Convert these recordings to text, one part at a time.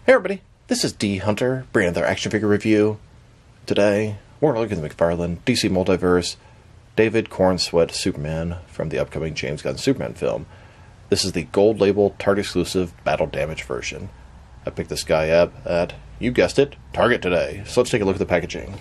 Hey everybody, this is D Hunter, bringing another action figure review. Today, we're looking at the McFarlane DC Multiverse David Corenswet Superman from the upcoming James Gunn Superman film. This is the gold label Target exclusive battle damage version. I picked this guy up at, you guessed it, Target today. So let's take a look at the packaging.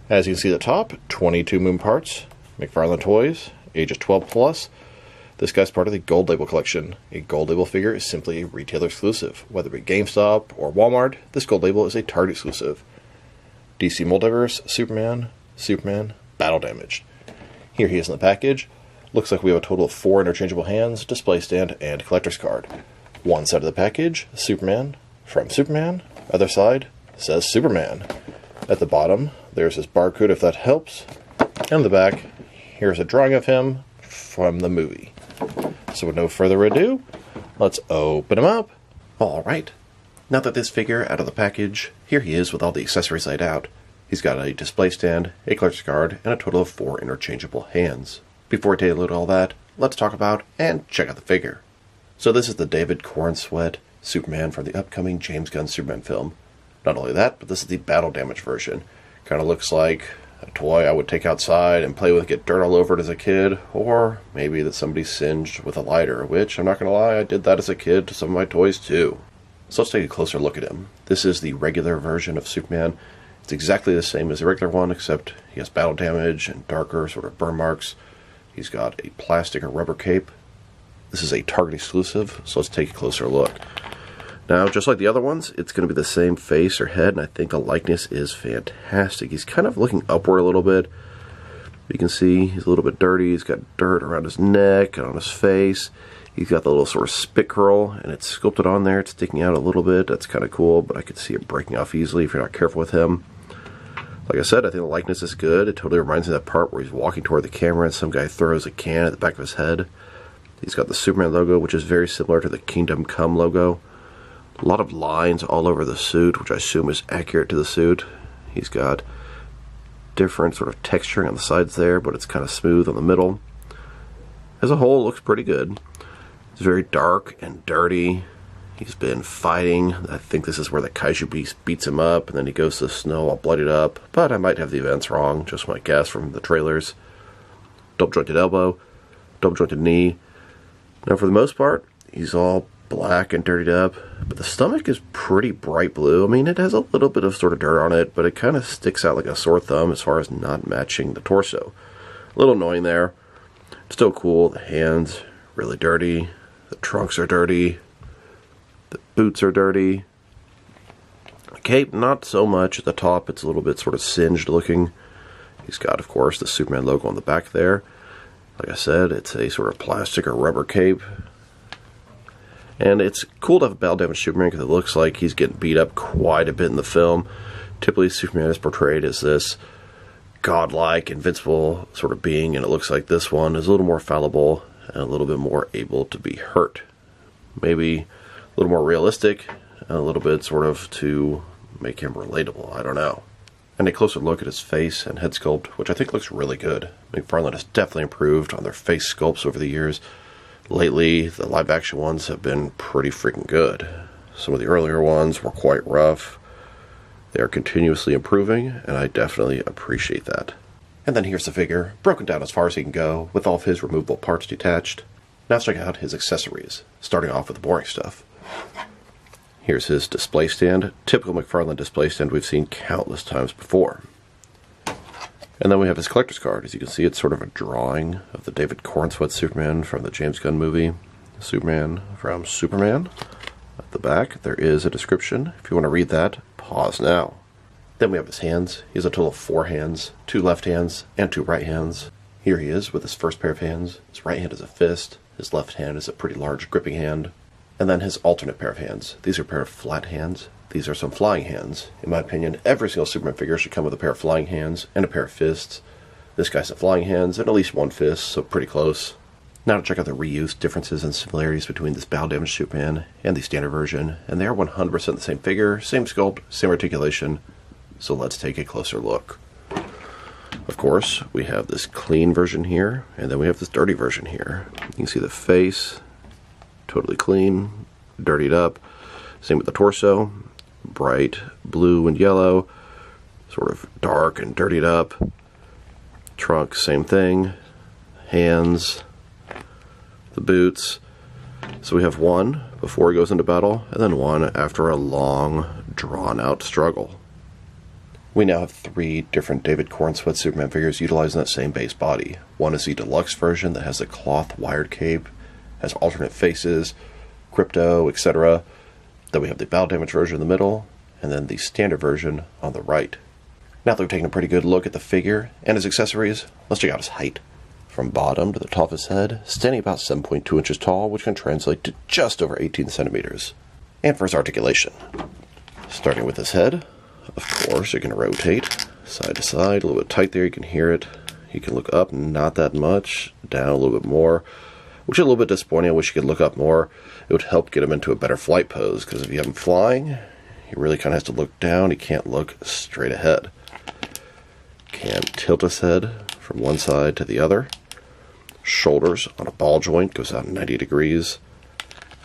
As you can see at the top, 22 Moon parts, McFarlane toys, ages 12 plus. This guy's part of the Gold Label collection. A Gold Label figure is simply a retailer exclusive. Whether it be GameStop or Walmart, this Gold Label is a Target exclusive. DC Multiverse, Superman, Battle Damaged. Here he is in the package. Looks like we have a total of 4 interchangeable hands, display stand, and collector's card. One side of the package, Superman, from Superman. Other side says Superman. At the bottom, there's his barcode if that helps. And on the back, here's a drawing of him from the movie. So with no further ado, let's open him up. Alright, now that this figure out of the package, here he is with all the accessories laid out. He's got a display stand, a collector's card, and a total of 4 interchangeable hands. Before I take a look at all that, let's talk about and check out the figure. So this is the David Corenswet Superman from the upcoming James Gunn Superman film. Not only that, but this is the battle damage version. Kind of looks like a toy I would take outside and play with, get dirt all over it as a kid, or maybe that somebody singed with a lighter, which, I'm not going to lie, I did that as a kid to some of my toys too. So let's take a closer look at him. This is the regular version of Superman. It's exactly the same as the regular one, except he has battle damage and darker sort of burn marks. He's got a plastic or rubber cape. This is a Target exclusive, so let's take a closer look. Now, just like the other ones, it's going to be the same face or head, and I think the likeness is fantastic. He's kind of looking upward a little bit. You can see he's a little bit dirty. He's got dirt around his neck and on his face. He's got the little sort of spit curl, and it's sculpted on there. It's sticking out a little bit. That's kind of cool, but I could see it breaking off easily if you're not careful with him. Like I said, I think the likeness is good. It totally reminds me of that part where he's walking toward the camera and some guy throws a can at the back of his head. He's got the Superman logo, which is very similar to the Kingdom Come logo. A lot of lines all over the suit, which I assume is accurate to the suit. He's got different sort of texturing on the sides there, but it's kind of smooth on the middle. As a whole, it looks pretty good. It's very dark and dirty. He's been fighting. I think this is where the Kaiju Beast beats him up, and then he goes to the snow all bloodied up. But I might have the events wrong, just my guess from the trailers. Double jointed elbow, double jointed knee. Now for the most part, he's all black and dirtied up, but the stomach is pretty bright blue. I mean, it has a little bit of sort of dirt on it, but it kind of sticks out like a sore thumb as far as not matching the torso. A little annoying there. Still cool. The hands, really dirty. The trunks are dirty. The boots are dirty. The cape, not so much. At the top, it's a little bit sort of singed looking. He's got, of course, the Superman logo on the back there. Like I said, it's a sort of plastic or rubber cape. And it's cool to have a battle damaged Superman because it looks like he's getting beat up quite a bit in the film. Typically, Superman is portrayed as this godlike, invincible sort of being, and it looks like this one is a little more fallible and a little bit more able to be hurt. Maybe a little more realistic and a little bit sort of to make him relatable. I don't know. And a closer look at his face and head sculpt, which I think looks really good. McFarlane has definitely improved on their face sculpts over the years. Lately, the live-action ones have been pretty freaking good. Some of the earlier ones were quite rough. They are continuously improving, and I definitely appreciate that. And then here's the figure, broken down as far as he can go, with all of his removable parts detached. Now let's check out his accessories, starting off with the boring stuff. Here's his display stand, typical McFarlane display stand we've seen countless times before. And then we have his collector's card. As you can see, it's sort of a drawing of the David Corenswet Superman from the James Gunn movie, Superman from Superman. At the back, there is a description. If you want to read that, pause now. Then we have his hands. He has a total of 4 hands, 2 left hands and 2 right hands. Here he is with his first pair of hands. His right hand is a fist. His left hand is a pretty large gripping hand. And then his alternate pair of hands. These are a pair of flat hands. These are some flying hands. In my opinion, every single Superman figure should come with a pair of flying hands and a pair of fists. This guy's has flying hands and at least 1 fist, so pretty close. Now to check out the reuse differences and similarities between this battle damaged Superman and the standard version, and they are 100% the same figure, same sculpt, same articulation, so let's take a closer look. Of course, we have this clean version here, and then we have this dirty version here. You can see the face, totally clean, dirtied up. Same with the torso, bright blue and yellow, sort of dark and dirtied up. Trunk, same thing. Hands, the boots. So we have one before he goes into battle, and then one after a long, drawn-out struggle. We now have 3 different David Corenswet Superman figures utilizing that same base body. One is the deluxe version that has the cloth wired cape, has alternate faces, crypto, etc. Then we have the battle damage version in the middle, and then the standard version on the right. Now that we've taken a pretty good look at the figure and his accessories, let's check out his height. From bottom to the top of his head, standing about 7.2 inches tall, which can translate to just over 18 centimeters. And for his articulation. Starting with his head, of course, you can rotate side to side, a little bit tight there, you can hear it. You can look up, not that much, down a little bit more, which is a little bit disappointing. I wish you could look up more. It would help get him into a better flight pose, because if you have him flying, he really kind of has to look down, he can't look straight ahead. Can tilt his head from one side to the other. Shoulders on a ball joint, goes out 90 degrees.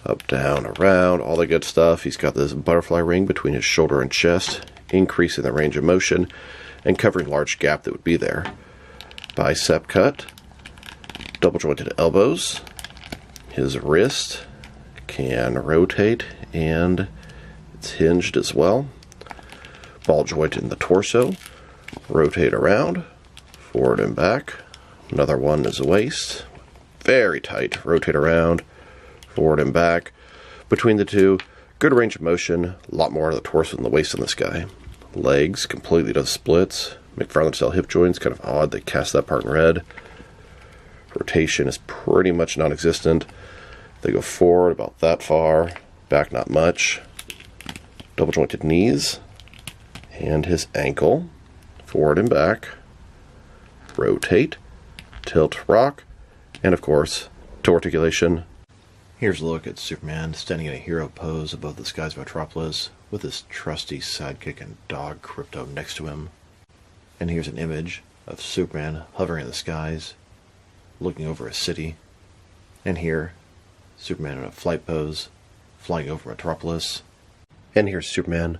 Up, down, around, all the good stuff. He's got this butterfly ring between his shoulder and chest, increasing the range of motion and covering large gap that would be there. Bicep cut, double jointed elbows. His wrist can rotate and it's hinged as well. Ball joint in the torso, rotate around, forward and back. Another one is the waist, very tight, rotate around, forward and back. Between the two, good range of motion, a lot more of the torso than the waist on this guy. Legs completely does splits. McFarlane style hip joints, kind of odd, they cast that part in red. Rotation is pretty much non-existent. They go forward about that far, back not much. Double jointed knees, and his ankle, forward and back. Rotate, tilt, rock, and of course, to articulation. Here's a look at Superman standing in a hero pose above the skies of Metropolis with his trusty sidekick and dog Crypto next to him. And here's an image of Superman hovering in the skies, looking over a city. And here, Superman in a flight pose, flying over Metropolis. And here's Superman,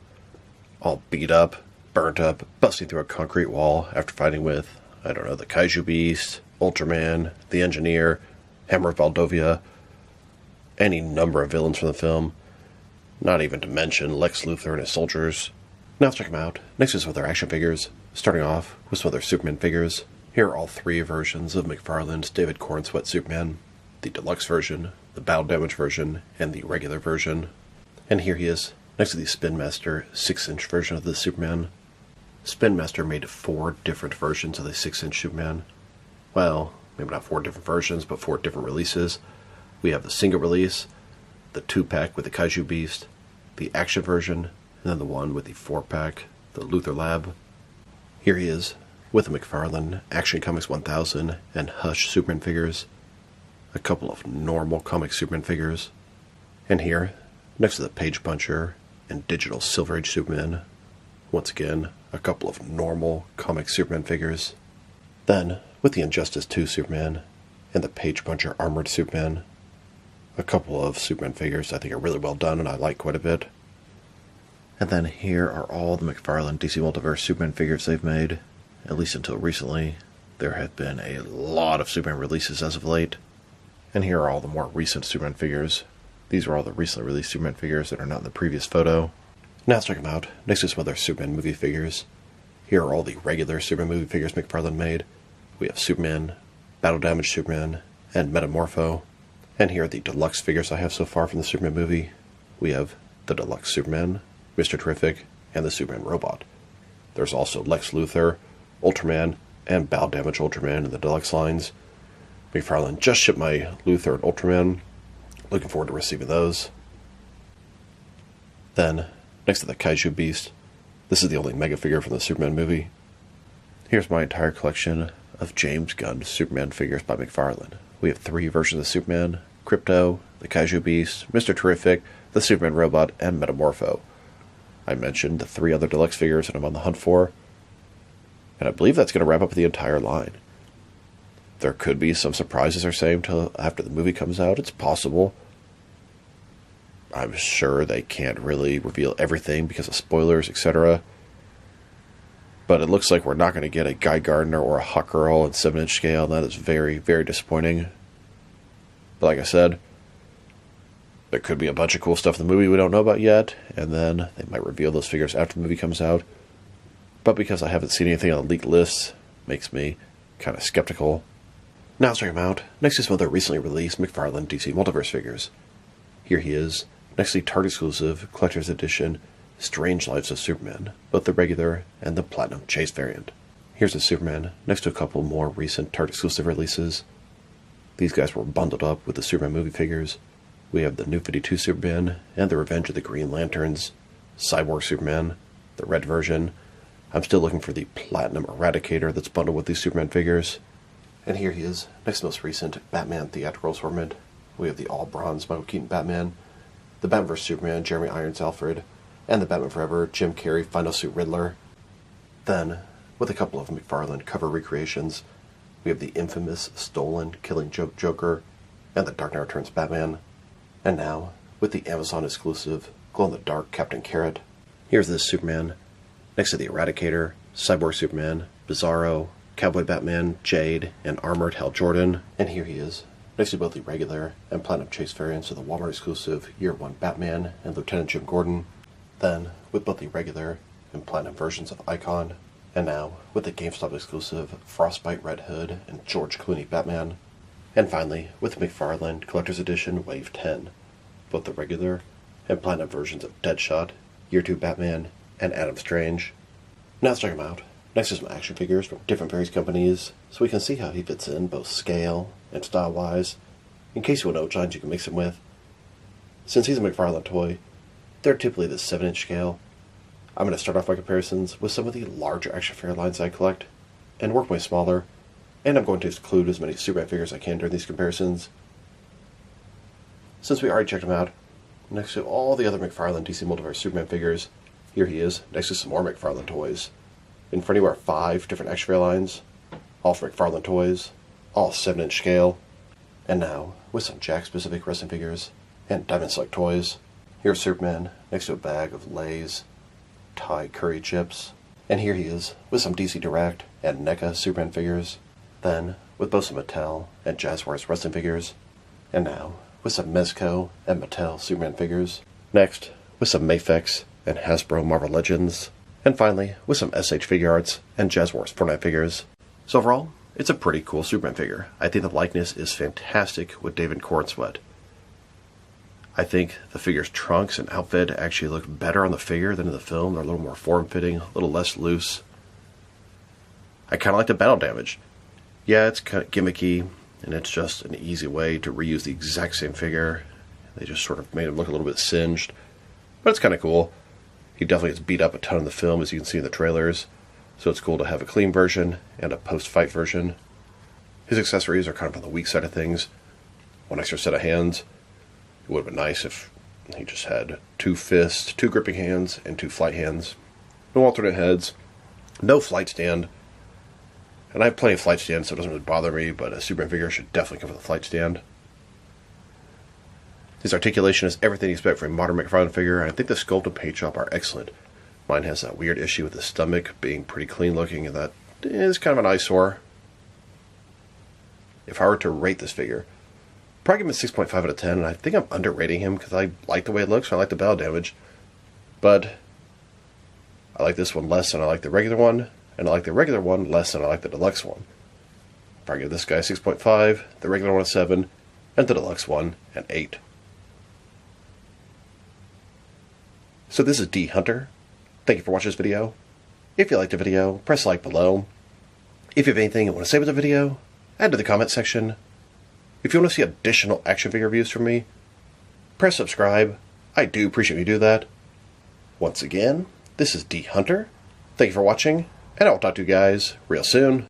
all beat up, burnt up, busting through a concrete wall after fighting with, I don't know, the Kaiju Beast, Ultraman, the Engineer, Hammer of Valdovia, any number of villains from the film. Not even to mention Lex Luthor and his soldiers. Now let's check them out. Next is with their action figures. Starting off with some of their Superman figures. Here are all 3 versions of McFarlane's David Corenswet Superman. The deluxe version, the battle damage version, and the regular version. And here he is, next to the Spin Master 6-inch version of the Superman. Spin Master made 4 different versions of the 6-inch Superman. Well, maybe not 4 different versions, but 4 different releases. We have the single release, the 2-pack with the Kaiju Beast, the action version, and then the one with the 4-pack, the Luthor Lab. Here he is, with the McFarlane Action Comics 1000 and Hush Superman figures, a couple of normal comic Superman figures, and here, next to the Page Puncher and digital Silver Age Superman, once again, a couple of normal comic Superman figures. Then, with the Injustice 2 Superman and the Page Puncher Armored Superman, a couple of Superman figures I think are really well done and I like quite a bit. And then here are all the McFarlane DC Multiverse Superman figures they've made, at least until recently. There have been a lot of Superman releases as of late. And here are all the more recent Superman figures. These are all the recently released Superman figures that are not in the previous photo. Now let's check them out. Next is some other Superman movie figures. Here are all the regular Superman movie figures McFarlane made. We have Superman, Battle Damage Superman, and Metamorpho. And here are the deluxe figures I have so far from the Superman movie. We have the deluxe Superman, Mr. Terrific, and the Superman Robot. There's also Lex Luthor, Ultraman, and Battle Damage Ultraman in the deluxe lines. McFarlane just shipped my Luthor and Ultraman. Looking forward to receiving those. Then, next to the Kaiju Beast, this is the only mega figure from the Superman movie. Here's my entire collection of James Gunn Superman figures by McFarlane. We have 3 versions of Superman: Crypto, the Kaiju Beast, Mr. Terrific, the Superman Robot, and Metamorpho. I mentioned the 3 other deluxe figures that I'm on the hunt for, and I believe that's going to wrap up the entire line. There could be some surprises or same till after the movie comes out. It's possible. I'm sure they can't really reveal everything because of spoilers, etc. But it looks like we're not going to get a Guy Gardner or a Hawk Girl in 7-inch scale, and that is very, very disappointing. But like I said, there could be a bunch of cool stuff in the movie we don't know about yet, and then they might reveal those figures after the movie comes out. But because I haven't seen anything on the leaked lists, makes me kind of skeptical. Now let's check him out. Next is some other recently released McFarlane DC Multiverse figures. Here he is, next to the Target exclusive Collector's Edition Strange Lives of Superman, both the regular and the Platinum Chase variant. Here's the Superman, next to a couple more recent Target exclusive releases. These guys were bundled up with the Superman movie figures. We have the New 52 Superman and the Revenge of the Green Lanterns, Cyborg Superman, the red version. I'm still looking for the Platinum Eradicator that's bundled with these Superman figures. And here he is, next to the most recent Batman theatrical assortment. We have the all-bronze Michael Keaton Batman, the Batman vs. Superman Jeremy Irons Alfred, and the Batman Forever Jim Carrey Final Suit Riddler. Then, with a couple of McFarlane cover recreations, we have the infamous stolen Killing Joke Joker and the Dark Knight Returns Batman. And now, with the Amazon exclusive glow-in-the-dark Captain Carrot. Here's this Superman, next to the Eradicator, Cyborg Superman, Bizarro, Cowboy Batman, Jade, and Armored Hal Jordan. And here he is, next to both the regular and Platinum Chase variants of the Walmart exclusive Year One Batman and Lieutenant Jim Gordon. Then, with both the regular and Platinum versions of Icon. And now, with the GameStop exclusive Frostbite Red Hood and George Clooney Batman. And finally, with McFarlane Collector's Edition Wave 10, both the regular and Platinum versions of Deadshot, Year 2 Batman, and Adam Strange. Now let's check him out. Next to some action figures from different various companies, so we can see how he fits in both scale and style-wise, in case you want to know which lines you can mix him with. Since he's a McFarlane toy, they're typically the 7-inch scale. I'm going to start off my comparisons with some of the larger action figure lines I collect, and work my way smaller, and I'm going to exclude as many Superman figures as I can during these comparisons. Since we already checked him out, next to all the other McFarlane DC Multiverse Superman figures, here he is, next to some more McFarlane toys. In front of you are 5 different action figure lines, all from McFarlane toys, all 7-inch scale. And now, with some Jack-specific wrestling figures and Diamond Select toys, here's Superman next to a bag of Lay's Thai curry chips. And here he is, with some DC Direct and NECA Superman figures. Then, with both some Mattel and Jazzwares wrestling figures. And now, with some Mezco and Mattel Superman figures. Next, with some Mafex and Hasbro Marvel Legends. And finally, with some SH Figure Arts and Jazzwares Fortnite figures. So overall, it's a pretty cool Superman figure. I think the likeness is fantastic with David Corenswet. I think the figure's trunks and outfit actually look better on the figure than in the film. They're a little more form-fitting, a little less loose. I kind of like the battle damage. Yeah, it's kind of gimmicky, and it's just an easy way to reuse the exact same figure. They just sort of made him look a little bit singed. But it's kind of cool. He definitely gets beat up a ton in the film, as you can see in the trailers. So it's cool to have a clean version and a post-fight version. His accessories are kind of on the weak side of things. One extra set of hands. It would have been nice if he just had 2 fists, 2 gripping hands, and 2 flight hands. No alternate heads. No flight stand. And I have plenty of flight stands, so it doesn't really bother me, but a Superman figure should definitely come with a flight stand. His articulation is everything you expect from a modern McFarlane figure, and I think the sculpt and paint job are excellent. Mine has that weird issue with the stomach being pretty clean looking, and that is kind of an eyesore. If I were to rate this figure, probably give him a 6.5 out of 10, and I think I'm underrating him because I like the way it looks, and I like the battle damage. But I like this one less than I like the regular one, and I like the regular one less than I like the deluxe one. Probably give this guy a 6.5, the regular one a 7, and the deluxe one an 8. So this is D Hunter. Thank you for watching this video. If you liked the video, press like below. If you have anything you want to say with the video, add to the comment section. If you want to see additional action figure reviews from me, press subscribe. I do appreciate you do that. Once again, this is D Hunter. Thank you for watching, and I'll talk to you guys real soon.